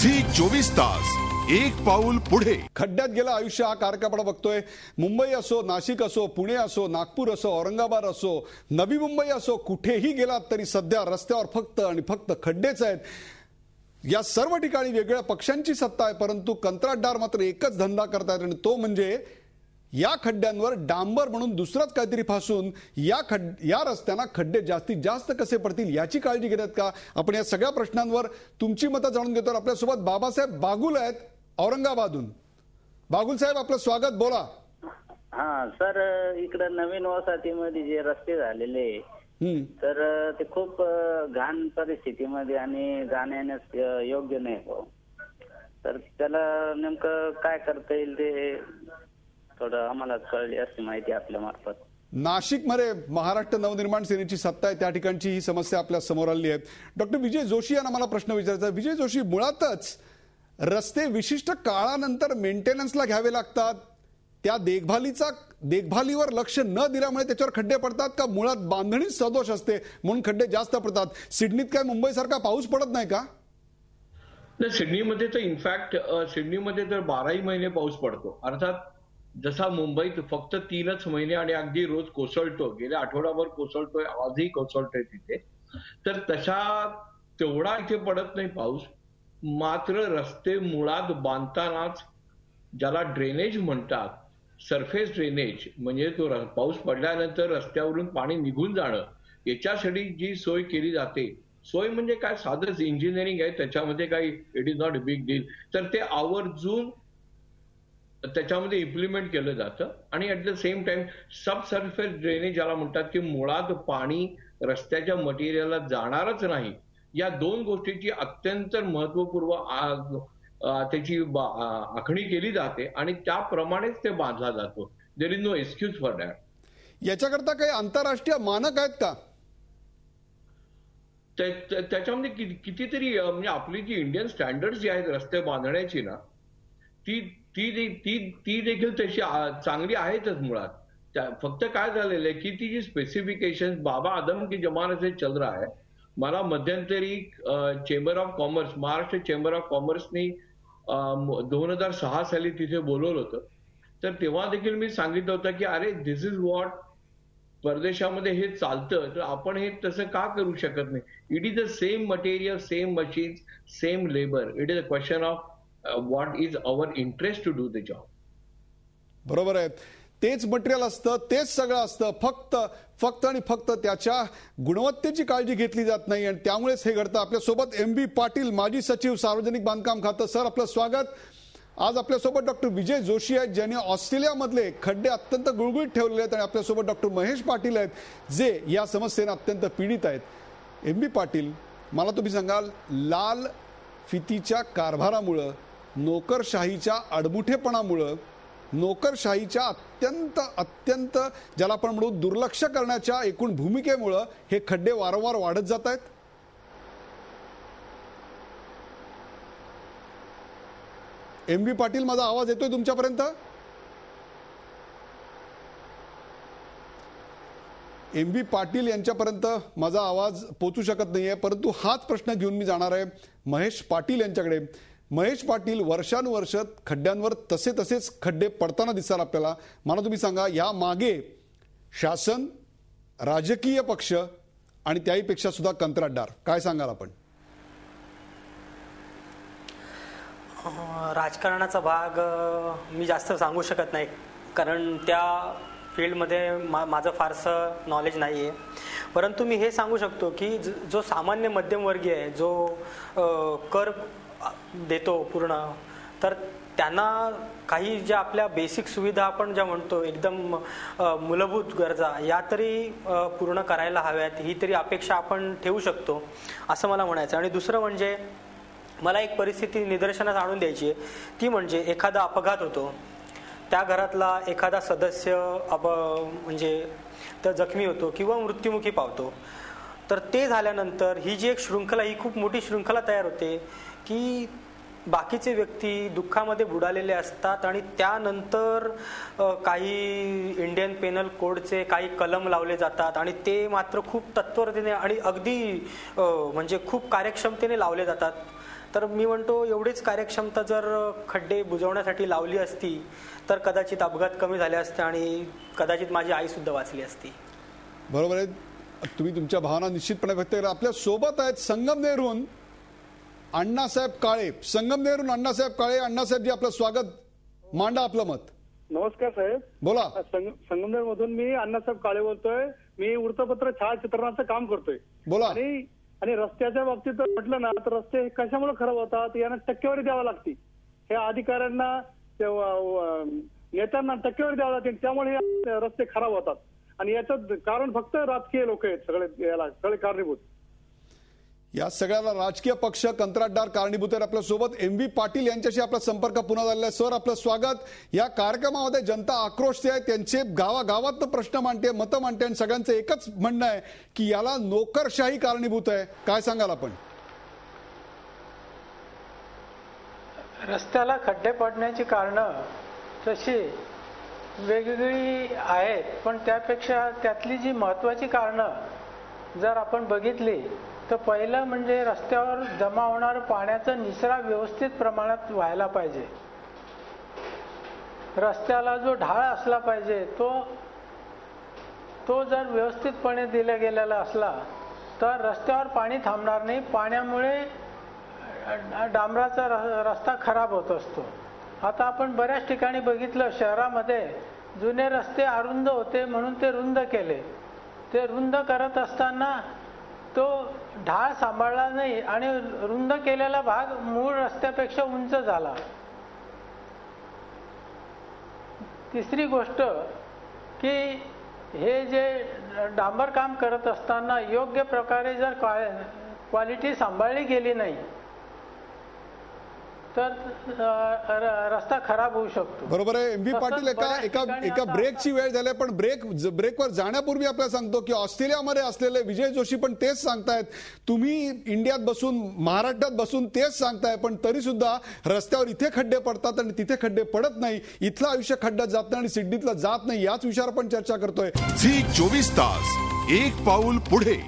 Zee 24 तास एक पाऊल पुढे. खड्ड्यात गेलं आयुष्य हा कार्यक्रम बघतोय. मुंबई असो, नाशिक असो, पुणे असो, नागपूर असो, औरंगाबाद असो, नवी मुंबई असो, कुठेही गेलात तरी सध्या रस्त्यावर फक्त आणि फक्त खड्डेच आहेत. या सर्व ठिकाणी वेगवेगळ्या पक्षांची सत्ता आहे, परंतु कंत्राटदार मात्र एकच धंदा करतात आणि तो म्हणजे या खड्ड्यांवर डांबर म्हणून दुसराच काहीतरी फासून या रस्त्यांना खड्डे जास्तीत जास्त कसे पडतील याची काळजी घेतात का? आपण या सगळ्या प्रश्नांवर तुमची मतं जाणून घेतो. आपल्यासोबत बाबासाहेब बागुल आहेत औरंगाबादहून. बागुल साहेब, आपलं स्वागत, बोला. हा सर, इकडे नवीन वसाहतीमध्ये जे रस्ते झालेले तर ते खूप घाण परिस्थितीमध्ये आणि जाण्यास योग्य नाही हो. तर त्याला नेमकं काय करता येईल ते थोडं आम्हाला कळली असती माहिती आपल्या मार्फत. नाशिकमध्ये महाराष्ट्र नवनिर्माण सेनेची सत्ता आहे, त्या ठिकाणची ही समस्या आपल्या समोर आली आहे. डॉक्टर विजय जोशी यांना मला प्रश्न विचारायचा. विजय जोशी, मुळातच रस्ते विशिष्ट काळानंतर मेंटेनन्सला घ्यावे लागतात, त्या देखभालीवर लक्ष न दिल्यामुळे त्याच्यावर खड्डे पडतात का मुळात बांधणी सदोष असते म्हणून खड्डे जास्त पडतात? सिडनीत काय मुंबईसारखा पाऊस पडत नाही का? सिडनीमध्ये तर इनफॅक्ट सिडनीमध्ये तर 12ही महिने पाऊस पडतो. अर्थात जसा मुंबईत फक्त 3च महिने आणि अगदी रोज कोसळतो, गेल्या आठवडाभर कोसळतोय, आजही कोसळतोय तिथे, तर तसा तेवढा इथे पडत नाही पाऊस. मात्र रस्ते मुळात बांधतानाच ज्याला ड्रेनेज म्हणतात, सरफेस ड्रेनेज म्हणजे तो पाऊस पडल्यानंतर रस्त्यावरून पाणी निघून जाणं, याच्यासाठी जी सोय केली जाते, सोय म्हणजे काय, साधंच इंजिनिअरिंग आहे, त्याच्यामध्ये काही it is not a big deal, तर ते आवर्जून त्याच्यामध्ये इम्प्लिमेंट केलं जातं. आणि at the same time sub surface drainage ज्याला म्हणतात की मुळात पाणी रस्त्याच्या मटेरियलला जाणारच नाही, या दोन गोष्टीची अत्यंत महत्वपूर्ण त्याची आखणी केली जाते आणि त्याप्रमाणेच ते बांधला जातो. There is no excuse for that. याच्याकरता काही आंतरराष्ट्रीय मानक आहेत का? त्याच्यामध्ये कितीतरी म्हणजे आपली जी इंडियन स्टँडर्ड जी आहेत रस्ते बांधण्याची ना, ती देखील तशी चांगली आहेतच मुळात. फक्त काय झालेलं आहे की ती जी स्पेसिफिकेशन बाबा आदम की जमाने से चल रहा है. मला मध्यंतरी chamber of commerce, Maharashtra chamber of कॉमर्सनी 2006 साली तिथे बोलवलं होतं. तर तेव्हा देखील मी सांगितलं होतं की अरे दिस इज व्हॉट, परदेशामध्ये हे चालतं, तर आपण हे तसं का करू शकत नाही? It is the same material, same machines, same labour. It is a question of what is our interest to do the job. बरोबर आहे, तेच मटेरियल असतं, तेच सगळं असतं, फक्त आणि फक्त त्याच्या गुणवत्तेची काळजी घेतली जात नाही आणि त्यामुळेच हे घडतं. आपल्यासोबत MB पाटील, माजी सचिव, सार्वजनिक बांधकाम खातं. सर, आपलं स्वागत. आज आपल्यासोबत डॉक्टर विजय जोशी आहेत, ज्यांनी ऑस्ट्रेलियामधले खड्डे अत्यंत गुळगुळीत ठेवलेले आहेत, आणि आपल्यासोबत डॉक्टर महेश पाटील आहेत, जे या समस्येने अत्यंत पीडित आहेत. MB पाटील, मला तुम्ही सांगाल, लाल फितीच्या कारभारामुळं, नोकरशाहीच्या अडमुठेपणामुळं, नोकरशाहीच्या अत्यंत ज्याला आपण म्हणू दुर्लक्ष करण्याच्या एकूण भूमिकेमुळं हे खड्डे वारंवार वाढत जात आहेत? MB पाटील, माझा आवाज येतोय तुमच्यापर्यंत? MB पाटील यांच्यापर्यंत माझा आवाज पोहोचू शकत नाहीये, परंतु हाच प्रश्न घेऊन मी जाणार आहे महेश पाटील यांच्याकडे. महेश पाटील, वर्षानुवर्ष खड्ड्यांवर तसेच खड्डे पडताना दिसतात आपल्याला. मला तुम्ही सांगा, या मागे शासन, राजकीय पक्ष आणि त्याहीपेक्षा सुद्धा कंत्राटदार, काय सांगाल आपण? राजकारणाचा भाग मी जास्त सांगू शकत नाही, कारण त्या फील्डमध्ये माझं फारसं नॉलेज नाही आहे. परंतु मी हे सांगू शकतो की जो सामान्य मध्यमवर्गीय आहे, जो कर देतो पूर्ण, तर त्यांना काही ज्या आपल्या बेसिक सुविधा आपण ज्या म्हणतो, एकदम मूलभूत गरजा, या तरी पूर्ण करायला हव्यात, ही तरी अपेक्षा आपण ठेवू शकतो, असं मला म्हणायचं. आणि दुसरं म्हणजे मला एक परिस्थिती निदर्शनास आणून द्यायची आहे, ती म्हणजे एखादा अपघात होतो, त्या घरातला एखादा सदस्य म्हणजे तर जखमी होतो किंवा मृत्युमुखी पावतो. तर ते झाल्यानंतर ही जी एक शृंखला, ही खूप मोठी शृंखला तयार होते की बाकीचे व्यक्ती दुःखामध्ये बुडालेले असतात आणि त्यानंतर काही इंडियन पेनल कोडचे काही कलम लावले जातात आणि ते मात्र खूप तत्परतेने आणि अगदी म्हणजे खूप कार्यक्षमतेने लावले जातात. तर मी म्हणतो एवढीच कार्यक्षमता जर खड्डे बुजवण्यासाठी लावली असती तर कदाचित अपघात कमी झाले असते आणि कदाचित माझी आई सुद्धा वाचली असती. बरोबर आहे, तुम्ही तुमच्या भावना निश्चितपणे व्यक्त करा. आपल्या सोबत आहेत संगमनेरहून अण्णासाहेब काळे. संगमनेरहून अण्णासाहेब काळे. अण्णासाहेब जी, आपलं स्वागत, मांडा आपलं मत. नमस्कार साहेब. बोला. संगमनेर मधून मी अण्णासाहेब काळे बोलतोय. मी वृत्तपत्र छायाचित्रणाचं काम करतोय. बोला. आणि रस्त्याच्या बाबतीत म्हटलं ना तर रस्ते कशामुळे खराब होतात यांना टक्केवारी द्यावी लागते. हे अधिकाऱ्यांना नेत्यांना टक्केवारी द्यावी लागते, त्यामुळे हे रस्ते खराब होतात. आणि याचं कारण फक्त राजकीय लोक आहेत सगळे कारणीभूत. या सगळ्याला राजकीय पक्ष, कंत्राटदार कारणीभूत आहेत. आपल्या सोबत MV पाटील यांच्याशी आपला संपर्क पुन्हा झालेला आहे. सर, आपलं स्वागत. या कार्यक्रमामध्ये जनता आक्रोशते आहे, त्यांचे गावागावात प्रश्न मांडते, मतं मांडते आणि सगळ्यांचं एकच म्हणणं आहे की याला नोकरशाही कारणीभूत आहे. काय सांगाल आपण? रस्त्याला खड्डे पडण्याची कारणं तशी वेगवेगळी आहेत, पण त्यापेक्षा त्यातली जी महत्त्वाची कारणं जर आपण बघितली तर पहिलं म्हणजे रस्त्यावर जमा होणारं पाण्याचा निचरा व्यवस्थित प्रमाणात व्हायला पाहिजे. रस्त्याला जो ढाळ असला पाहिजे तो जर व्यवस्थितपणे दिला गेलेला असला तर रस्त्यावर पाणी थांबणार नाही. पाण्यामुळे डांबराचा रस्ता खराब होत असतो. आता आपण बऱ्याच ठिकाणी बघितलं, शहरामध्ये जुने रस्ते अरुंद होते म्हणून ते रुंद केले. ते रुंद करत असताना तो ढाळ सांभाळला नाही आणि रुंद केलेला भाग मूळ रस्त्यापेक्षा उंच झाला. तिसरी गोष्ट की हे जे डांबर काम करत असताना योग्य प्रकारे जर क्वालिटी सांभाळली गेली नाही तर रस्ता खराब होऊ शकतो. बरोबर आहे. MV पाटील, एका ब्रेकची वेळ झाली, पण ब्रेकवर जाण्यापूर्वी आपल्याला सांगतो की ऑस्ट्रेलियामध्ये असलेले विजय जोशी पण तेच सांगतायत. तुम्ही इंडियात बसून, महाराष्ट्रात बसून तेच सांगताय, पण तरी सुद्धा रस्त्यावर इथे खड्डे पडतात आणि तिथे खड्डे पडत नाही. इथलं आयुष्य खड्ड्यात जात नाही आणि सिडनीतलं जात नाही. याच विषयावर आपण चर्चा करतोय. झी 24 तास, एक पाऊल पुढे.